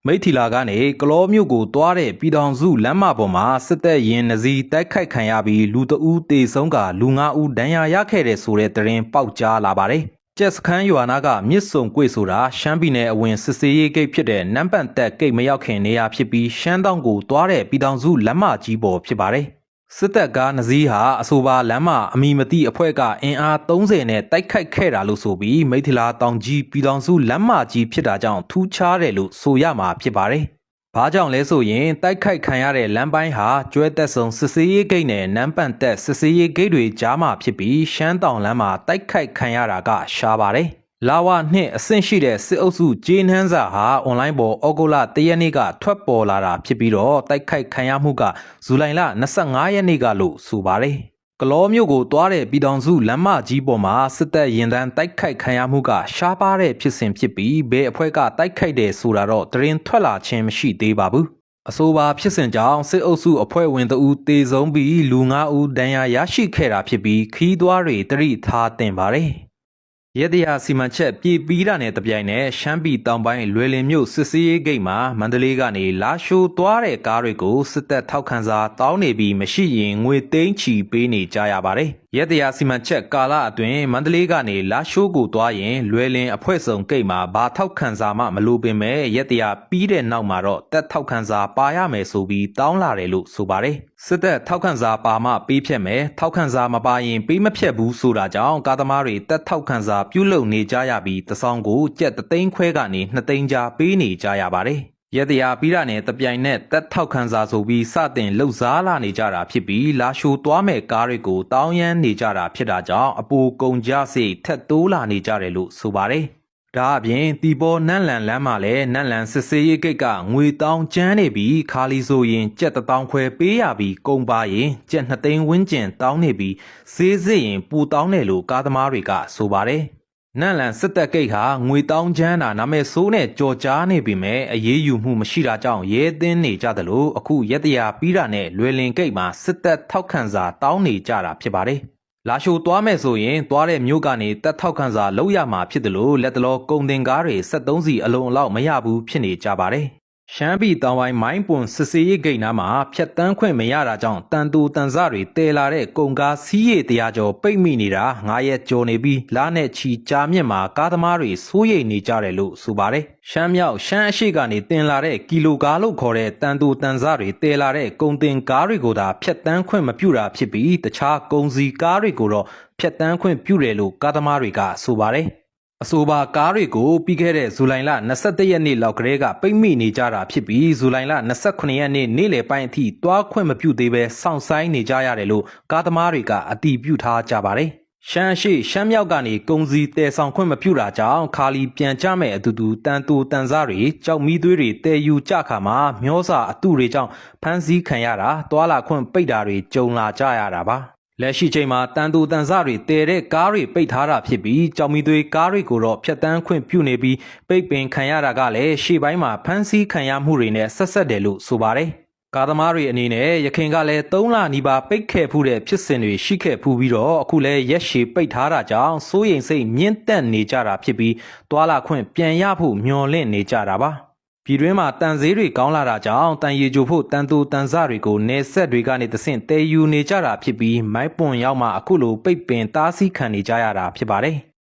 မိထီလာကနေကလောမြို့ကိုတွားတဲ့ပြည်ထောင်စုလမ်းမပေါ်မှာစစ်တပ်ရင်နစီတိုက်ခိုက်ခံရပြီးလူတအူးတေဆုံးကလူ9ဦးဒဏ်ရာရခဲ့တဲ့ဆိုတဲ့သတင်းပေါက်ကြားလာပါတယ်။ကျက်စခန်းရွာနာကမြစ်စုံကွေဆိုတာရှမ်းပြည်နယ်အဝင်စစ်စေးရေးဂိတ်ဖြစ်တဲ့နမ်ပန်တက်ဂိတ်မရောက်ခင်နေရာဖြစ်ပြီးရှမ်းတောင်ကိုတွားတဲ့ပြည်ထောင်စုလမ်းမကြီးပေါ်ဖြစ်ပါတယ်။စစ်တပ်ကားနစီဟာအဆိုပါလမ်းမအမီမတိအဖွဲ့ကအင်အား30နဲ့တိုက်ခိုက်ခဲ့တာလို့ဆိုပြီးမိထီလာတောင်ကြီးပြည်ထောင်စုလမ်းမကြီးဖြစ်တာကြောင့်ထူးခြားတယ်လို့ဆိုရမှာဖြစ်ပါတယ်။ဘာကြောင့်လဲဆိုရင်တိုက်ခိုက်ခံရတဲ့လမ်းပိုင်းဟာကျွဲတက်ဆုံစစ်စေးရေးဂိတ်နဲ့နမ်ပန်တက်စစ်စေးရေးဂိတ်တွေကြားမှာဖြစ်ပြီးရှမ်းတောင်လမ်းမှာတိုက်ခိုက်ခံရတာကရှားပါတယ်။လာဝနှစ်အဆင့်ရှိတဲ့စစ်အုပ်စုဂျေးနှန်းစာဟာအွန်လိုင်းပေါ်ဩဂုတ်လ1ရက်နေ့ကထွက်ပေါ်လာတာဖြစ်ပြီးတော့တိုက်ခိုက်ခံရမှုကဇူလိုင်လ25ရက်နေ့ကလို့ဆိုပါတယ်။ကလောမြို့ကိုတွားတဲ့ပြည်ထောင်စုလမ်းမကြီးပေါ်မှာစစ်တပ်ရင်တန်းတိုက်ခိုက်ခံရမှုကရှားပါတဲ့ဖြစ်စဉ်ဖြစ်ပြီးဘယ်အဖွဲ့ကတိုက်ခိုက်တယ်ဆိုတာတော့သတင်းထွက်လာခြင်းမရှိသေးပါဘူး။အဆိုပါဖြစ်စဉ်ကြောင့်စစ်အုပ်စုအဖွဲ့ဝင်တို့တေဆုံးပြီးလူ9ဦးဒဏ်ရာရရှိခဲ့တာဖြစ်ပြီးခီးသွွားတွေတရိထားတင်ပါတယ်။ရတရာစီမံချက်ပြည်ပြီးတာနဲ့တပြိုင်နက်ရှမ်းပြည်တောင်ပိုင်းလွယ်လင်မြို့စစ်စေးရေးဂိတ်မှာမန္တလေးကနေလာရှိုးသွားတဲ့ကားတွေကိုစစ်တပ်ထောက်ခံစာတောင်းနေပြီးမရှိရင်ငွေသိန်းချီပေးနေကြရပါတယ်။ရတရာစီမံချက်ကာလအတွင်းမန္တလေးကနေလာရှိုးကိုသွားရင်လွယ်လင်အဖွဲ့စုံဂိတ်မှာဘာထောက်ခံစာမှမလိုပင်မဲ့ရတရာပြီးတဲ့နောက်မှာတော့တပ်ထောက်ခံစာပါရမယ်ဆိုပြီးတောင်းလာတယ်လို့ဆိုပါတယ်။စစ်တပ်ထောက်ခံစာပါမှပေးဖြတ်မယ်ထောက်ခံစာမပါရင်ပေးမဖြတ်ဘူးဆိုတာကြောင့်ကားသမားတွေတပ်ထောက်ခံစာပြုလုပ်နေကြရပြီးတစောင်းကိုကျပ်3သိန်းခွဲကနေ2သိန်းကြားပေးနေကြရပါတယ်။ရတရာပြီးတာနဲ့တပြိုင်နက်တပ်ထောက်ခံစာဆိုပြီးစတင်လှုပ်ရှားလာနေကြတာဖြစ်ပြီးလာရှိုးသွားမဲ့ကားတွေကိုတောင်းရမ်းနေကြတာဖြစ်တာကြောင့်အပူကုန်ကြစိတ်ထက်တိုးလာနေကြတယ်လို့ဆိုပါတယ်။ဒါအပြင်တီပေါ်နန့်လန်လမ်းမှာလည်းနန့်လန်စစ်စေးရေးဂိတ်ကငွေတောင်းကျန်းနေပြီးခါလီဆိုရင်ကျပ်1000ခွဲပေးရပြီးကုန်ပါရင်ကျပ်2သိန်းဝန်းကျင်တောင်းနေပြီးစေးစစ်ရင်ပူတောင်းတယ်လို့ကားသမားတွေကဆိုပါတယ်။နန့်လန်စစ်တပ်ဂိတ်ဟာငွေတောင်းချမ်းတာနာမည်ဆိုးနဲ့ကြော်ကြားနေပြီမဲ့အရေးယူမှုမရှိတာကြောင့်ရဲသင်းနေကြသလိုအခုရက်တရာပြီးတာနဲ့လွယ်လင်ဂိတ်မှာစစ်တပ်ထောက်ခံစာတောင်းနေကြတာဖြစ်ပါတယ်။လာရှိုးသွားမယ်ဆိုရင်သွားတဲ့မြို့ကနေတပ်ထောက်ခံစာလုပ်ရမှာဖြစ်တယ်လို့လက်တလောကုန်တင်ကားတွေ73စီအလုံးအလောက်မရဘူးဖြစ်နေကြပါတယ်။ရှမ်းပြည်တောင်ပိုင်းမိုင်းပွန်စစ်စေးရေးဂိတ်နားမှာဖြတ်တန်းခွင့်မရတာကြောင့်တန်တူတန်စတွေတဲလာတဲ့ကုန်ကားစီးရည်တရားကျော်ပိတ်မိနေတာ9ရက်ကျော်နေပြီးလားနဲ့ချီကြားမြင့်မှာကားသမားတွေစိုးရိမ်နေကြတယ်လို့ဆိုပါတယ်။ရှမ်းမြောက်ရှမ်းအရှိကနေတင်လာတဲ့ကီလိုကားလို့ခေါ်တဲ့တန်တူတန်စတွေတဲလာတဲ့ကုန်တင်ကားတွေကိုသာဖြတ်တန်းခွင့်မပြုတာဖြစ်ပြီးတခြားကုန်စည်ကားတွေကိုတော့ဖြတ်တန်းခွင့်ပြုတယ်လို့ကားသမားတွေကဆိုပါတယ်။အဆိုပါကားတွေကိုပြီးခဲ့တဲ့ဇူလိုင်လ21ရက်နေ့လောက်ကလေးကပိတ်မိနေကြတာဖြစ်ပြီးဇူလိုင်လ28ရက်နေ့နေ့လယ်ပိုင်းအထိတွားခွင့်မပြုသေးပဲစောင့်ဆိုင်းနေကြရတယ်လို့ကားသမားတွေကအတည်ပြုထားကြပါတယ်။ရှမ်းရှိရှမ်းမြောက်ကနေကုန်စည်တည်ဆောင်ခွင့်မပြုတာကြောင့်ခါလီပြန်ကြမဲ့အတူတူတန်တူတန်စားတွေကြောက်မီးသွေးတွေတည်ယူကြခါမှာမျောစာအတူတွေကြောင့်ဖမ်းဆီးခံရတာတွာလာခွင့်ပိတ်တာတွေကြုံလာကြရတာပါ။လက်ရှိချိန်မှာတန်တူတန်စတွေတဲတဲ့ကားတွေပိတ်ထားတာဖြစ်ပြီးကြောင်မီသွေးကားတွေကိုတော့ဖြတ်တန်းခွင့်ပြုနေပြီးပိတ်ပင်ခံရတာကလည်းရှေ့ပိုင်းမှာဖမ်းဆီးခံရမှုတွေနဲ့ဆက်တယ်လို့ဆိုပါတယ်။ကားသမားတွေအနေနဲ့ရခိုင်ကလည်း3လနီးပါးပိတ်ခဲ့ဖူးတဲ့ဖြစ်စဉ်တွေရှိခဲ့ဖူးပြီးတော့အခုလည်းရက်ရှည်ပိတ်ထားတာကြောင့်စိုးရိမ်စိတ်မြင့်တက်နေကြတာဖြစ်ပြီးတွာလာခွင့်ပြန်ရဖို့မျှော်လင့်နေကြတာပါ။ပြည်တွင်းမှာတန်ဈေးတွေကောင်းလာတာကြောင့်တန်ရီကြိုဖို့တန်တူတန်စတွေကိုနေဆက်တွေကနေတဆင့်တဲယူနေကြတာဖြစ်ပြီးမိုက်ပွန်ရောက်မှအခုလိုပိတ်ပင်တားဆီးခံနေကြရတာဖြစ်ပါတယ်။